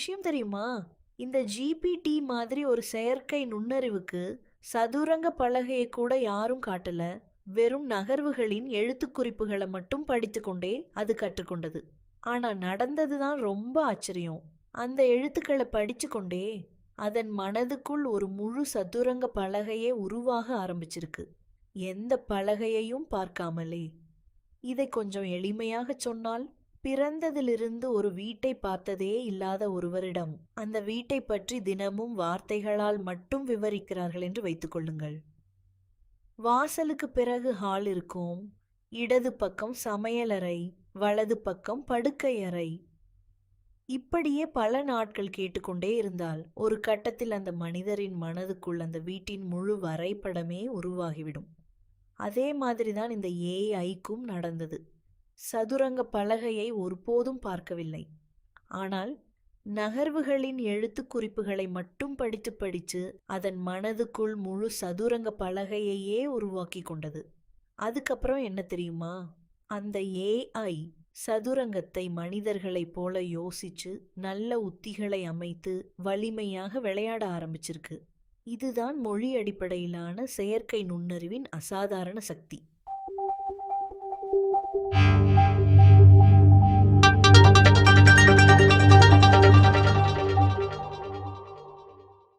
விஷயம் தெரியுமா? இந்த ஜிபிடி மாதிரி ஒரு செயற்கை நுண்ணறிவுக்கு சதுரங்க பலகையை கூட யாரும் காட்டல. வெறும் நகர்வுகளின் எழுத்துக்குறிப்புகளை மட்டும் படித்துக்கொண்டே அது கற்றுக்கொண்டது. ஆனா நடந்ததுதான் ரொம்ப ஆச்சரியம். அந்த எழுத்துக்களை படிச்சுக்கொண்டே அதன் மனதுக்குள் ஒரு முழு சதுரங்க பலகையே உருவாக ஆரம்பிச்சிருக்கு. எந்த பலகையையும் பார்க்காமலே. இதை கொஞ்சம் எளிமையாகச் சொன்னால், பிறந்ததிலிருந்து ஒரு வீட்டை பார்த்ததே இல்லாத ஒருவரிடம் அந்த வீட்டை பற்றி தினமும் வார்த்தைகளால் மட்டும் விவரிக்கிறார்கள் என்று வைத்துக் கொள்ளுங்கள். வாசலுக்கு பிறகு ஹால் இருக்கும், இடது பக்கம் சமையலறை, வலது பக்கம் படுக்கை அறை. இப்படியே பல நாட்கள் கேட்டுக்கொண்டே இருந்தால் ஒரு கட்டத்தில் அந்த மனிதரின் மனதுக்குள் அந்த வீட்டின் முழு வரைபடமே உருவாகிவிடும். அதே மாதிரிதான் இந்த ஏஐக்கும் நடந்தது. சதுரங்க பலகையை ஒருபோதும் பார்க்கவில்லை. ஆனால் நகர்வுகளின் எழுத்துக் குறிப்புகளை மட்டும் படித்து படித்து அதன் மனதுக்குள் முழு சதுரங்க பலகையையே உருவாக்கி கொண்டது. அதுக்கப்புறம் என்ன தெரியுமா? அந்த ஏஐ சதுரங்கத்தை மனிதர்களைப் போல யோசிச்சு நல்ல உத்திகளை அமைத்து வலிமையாக விளையாட ஆரம்பிச்சிருக்கு. இதுதான் மொழி அடிப்படையிலான செயற்கை நுண்ணறிவின் அசாதாரண சக்தி.